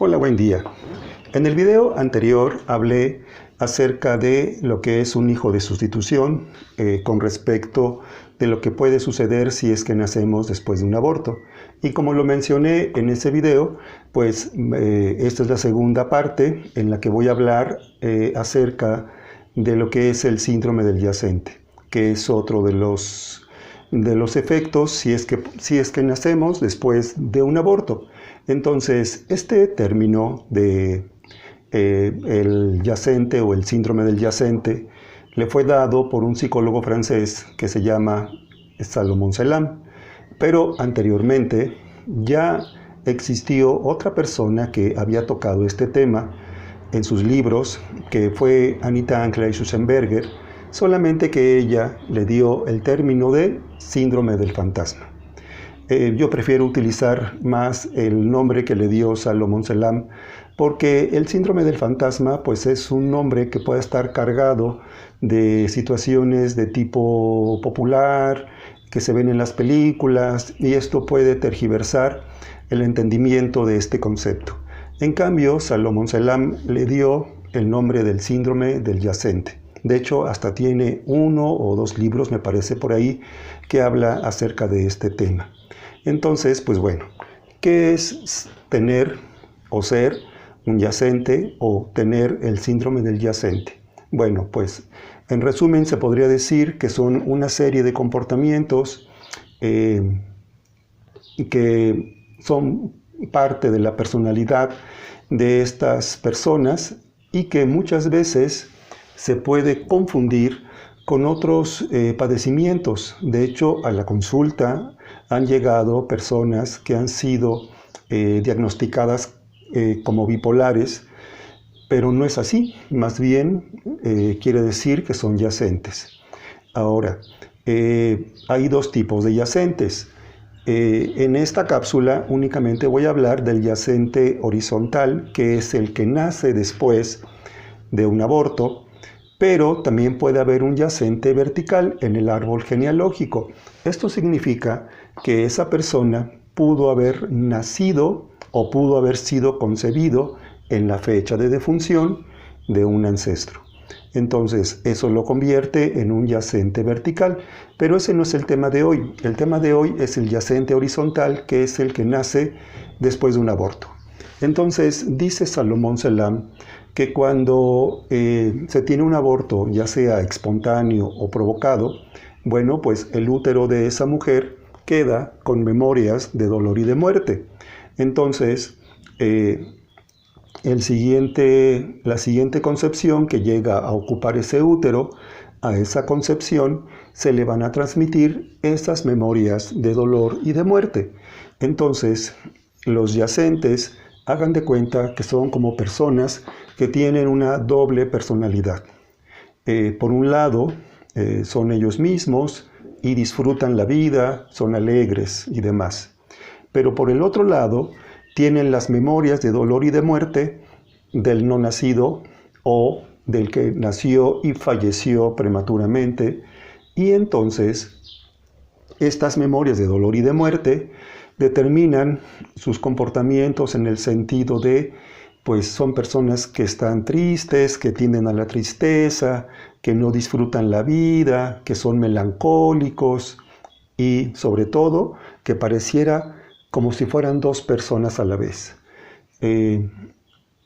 Hola, buen día. En el video anterior hablé acerca de lo que es un hijo de sustitución con respecto de lo que puede suceder si es que nacemos después de un aborto. Y como lo mencioné en ese video, pues esta es la segunda parte en la que voy a hablar acerca de lo que es el síndrome del yacente, que es otro de los efectos si es que nacemos después de un aborto. Entonces, este término de el yacente o el síndrome del yacente le fue dado por un psicólogo francés que se llama Salomon Selam, pero anteriormente ya existió otra persona que había tocado este tema en sus libros, que fue Anita Ankleich-Schusenberger, solamente que ella le dio el término de síndrome del fantasma. Yo prefiero utilizar más el nombre que le dio Salomon Selam, porque el síndrome del fantasma pues es un nombre que puede estar cargado de situaciones de tipo popular, que se ven en las películas, y esto puede tergiversar el entendimiento de este concepto. En cambio, Salomon Selam le dio el nombre del síndrome del yacente. De hecho, hasta tiene 1 o 2 libros, me parece por ahí, que habla acerca de este tema. Entonces, pues bueno, ¿qué es tener o ser un yacente o tener el síndrome del yacente? Bueno, pues en resumen se podría decir que son una serie de comportamientos que son parte de la personalidad de estas personas y que muchas veces se puede confundir con otros padecimientos. De hecho, a la consulta han llegado personas que han sido diagnosticadas como bipolares, pero no es así. Más bien quiere decir que son yacentes. Ahora, hay 2 tipos de yacentes. En esta cápsula únicamente voy a hablar del yacente horizontal, que es el que nace después de un aborto, pero también puede haber un yacente vertical en el árbol genealógico. Esto significa que esa persona pudo haber nacido o pudo haber sido concebido en la fecha de defunción de un ancestro. Entonces, eso lo convierte en un yacente vertical, pero ese no es el tema de hoy. El tema de hoy es el yacente horizontal, que es el que nace después de un aborto. Entonces, dice Salomon Selam que cuando se tiene un aborto, ya sea espontáneo o provocado, bueno, pues el útero de esa mujer queda con memorias de dolor y de muerte. Entonces, la siguiente concepción que llega a ocupar ese útero, a esa concepción se le van a transmitir esas memorias de dolor y de muerte. Entonces, los yacentes, hagan de cuenta que son como personas que tienen una doble personalidad. Por un lado, son ellos mismos y disfrutan la vida, son alegres y demás. Pero por el otro lado, tienen las memorias de dolor y de muerte del no nacido o del que nació y falleció prematuramente. Y entonces, estas memorias de dolor y de muerte determinan sus comportamientos en el sentido de, pues son personas que están tristes, que tienden a la tristeza, que no disfrutan la vida, que son melancólicos y sobre todo que pareciera como si fueran 2 personas a la vez.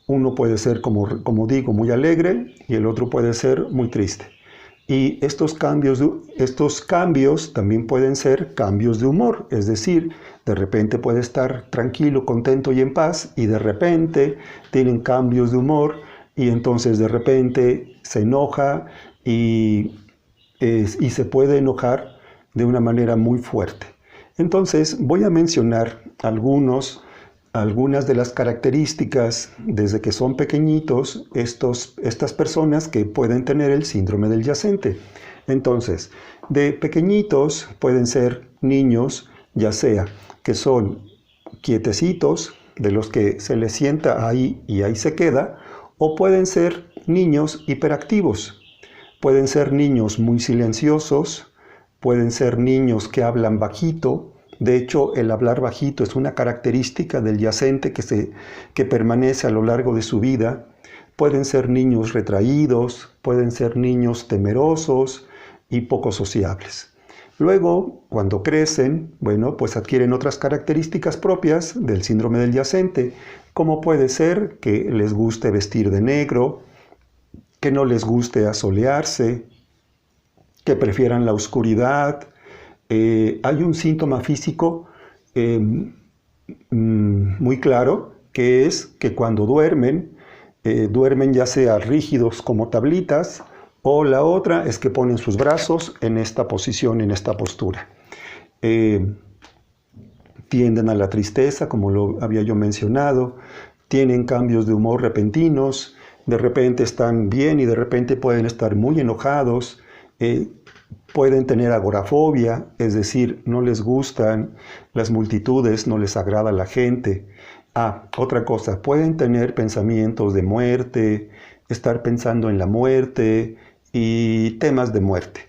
Uno puede ser, como digo, muy alegre y el otro puede ser muy triste. Y estos cambios también pueden ser cambios de humor, es decir, de repente puede estar tranquilo, contento y en paz, y de repente tienen cambios de humor, y entonces de repente se enoja y se puede enojar de una manera muy fuerte. Entonces voy a mencionar algunas de las características desde que son pequeñitos estas personas que pueden tener el síndrome del yacente. Entonces, de pequeñitos pueden ser niños, ya sea que son quietecitos, de los que se les sienta ahí y ahí se queda, o pueden ser niños hiperactivos. Pueden ser niños muy silenciosos, pueden ser niños que hablan bajito, De hecho, el hablar bajito es una característica del yacente que permanece a lo largo de su vida. Pueden ser niños retraídos, pueden ser niños temerosos y poco sociables. Luego, cuando crecen, bueno, pues adquieren otras características propias del síndrome del yacente, como puede ser que les guste vestir de negro, que no les guste asolearse, que prefieran la oscuridad. Hay un síntoma físico muy claro, que es que cuando duermen ya sea rígidos como tablitas, o la otra es que ponen sus brazos en esta posición, en esta postura. Tienden a la tristeza, como lo había yo mencionado, tienen cambios de humor repentinos, de repente están bien y de repente pueden estar muy enojados, pueden tener agorafobia, es decir, no les gustan las multitudes, no les agrada la gente. Otra cosa, pueden tener pensamientos de muerte, estar pensando en la muerte y temas de muerte.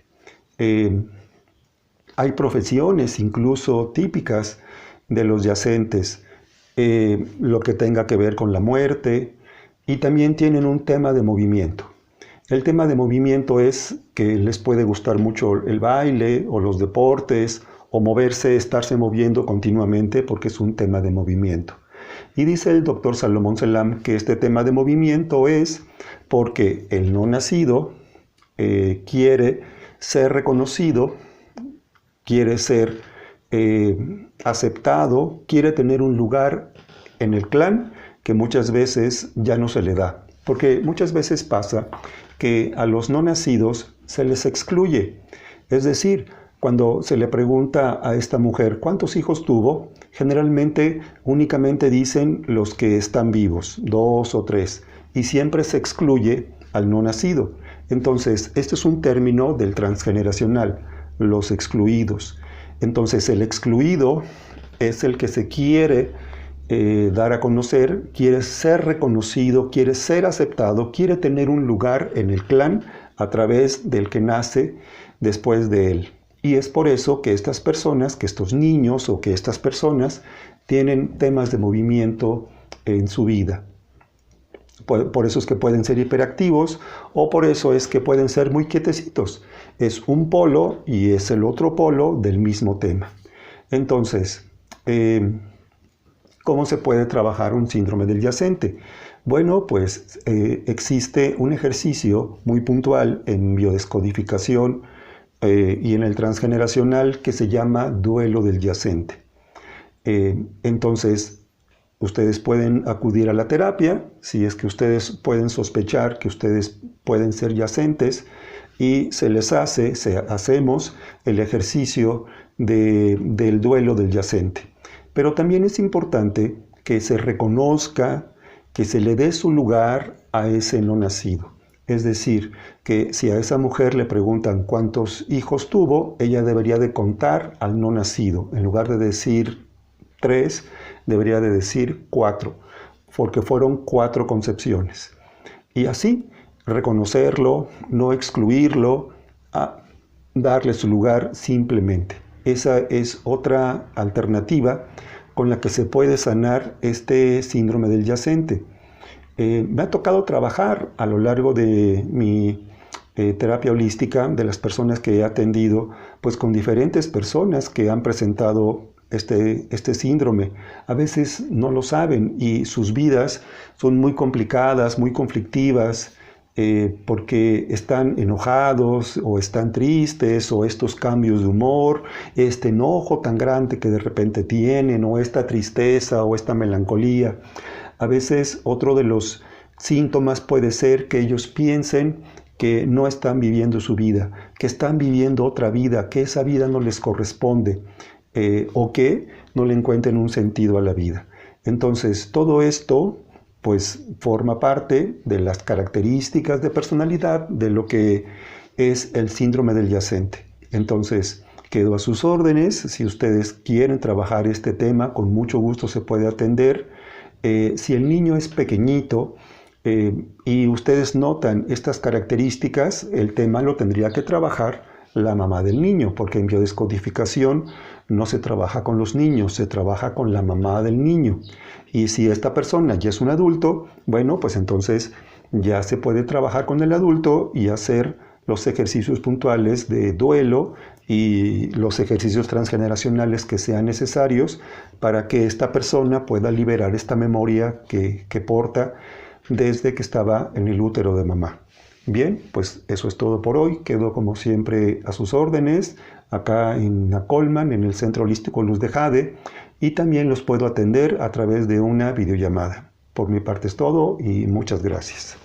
Hay profesiones incluso típicas de los yacentes, lo que tenga que ver con la muerte, y también tienen un tema de movimiento. El tema de movimiento es que les puede gustar mucho el baile o los deportes, o moverse, estarse moviendo continuamente porque es un tema de movimiento. Y dice el doctor Salomón Selam que este tema de movimiento es porque el no nacido quiere ser reconocido, quiere ser aceptado, quiere tener un lugar en el clan que muchas veces ya no se le da. Porque muchas veces pasa que a los no nacidos se les excluye. Es decir, cuando se le pregunta a esta mujer cuántos hijos tuvo, generalmente únicamente dicen los que están vivos, 2 o 3, y siempre se excluye al no nacido. Entonces, este es un término del transgeneracional, los excluidos. Entonces, el excluido es el que se quiere dar a conocer, quiere ser reconocido, quiere ser aceptado, quiere tener un lugar en el clan a través del que nace después de él. Y es por eso que estas personas, que estos niños o que estas personas tienen temas de movimiento en su vida. Por eso es que pueden ser hiperactivos, o por eso es que pueden ser muy quietecitos. Es un polo y es el otro polo del mismo tema. Entonces, ¿cómo se puede trabajar un síndrome del yacente? Bueno, pues existe un ejercicio muy puntual en biodescodificación y en el transgeneracional que se llama duelo del yacente. Entonces, ustedes pueden acudir a la terapia si es que ustedes pueden sospechar que ustedes pueden ser yacentes, y hacemos el ejercicio del duelo del yacente. Pero también es importante que se reconozca, que se le dé su lugar a ese no nacido. Es decir, que si a esa mujer le preguntan cuántos hijos tuvo, ella debería de contar al no nacido. En lugar de decir 3, debería de decir 4, porque fueron 4 concepciones. Y así, reconocerlo, no excluirlo, darle su lugar simplemente. Esa es otra alternativa con la que se puede sanar este síndrome del yacente. Me ha tocado trabajar a lo largo de mi terapia holística, de las personas que he atendido, pues con diferentes personas que han presentado este síndrome. A veces no lo saben y sus vidas son muy complicadas, muy conflictivas, porque están enojados o están tristes, o estos cambios de humor, este enojo tan grande que de repente tienen, o esta tristeza o esta melancolía. A veces otro de los síntomas puede ser que ellos piensen que no están viviendo su vida, que están viviendo otra vida, que esa vida no les corresponde, o que no le encuentren un sentido a la vida. Entonces, todo esto pues forma parte de las características de personalidad de lo que es el síndrome del yacente. Entonces, quedo a sus órdenes. Si ustedes quieren trabajar este tema, con mucho gusto se puede atender. Si el niño es pequeñito y ustedes notan estas características, el tema lo tendría que trabajar la mamá del niño, porque en biodescodificación no se trabaja con los niños, se trabaja con la mamá del niño. Y si esta persona ya es un adulto, bueno, pues entonces ya se puede trabajar con el adulto y hacer los ejercicios puntuales de duelo y los ejercicios transgeneracionales que sean necesarios para que esta persona pueda liberar esta memoria que porta desde que estaba en el útero de mamá. Bien, pues eso es todo por hoy. Quedo como siempre a sus órdenes, acá en Acolman, en el Centro Holístico Luz de Jade, y también los puedo atender a través de una videollamada. Por mi parte es todo y muchas gracias.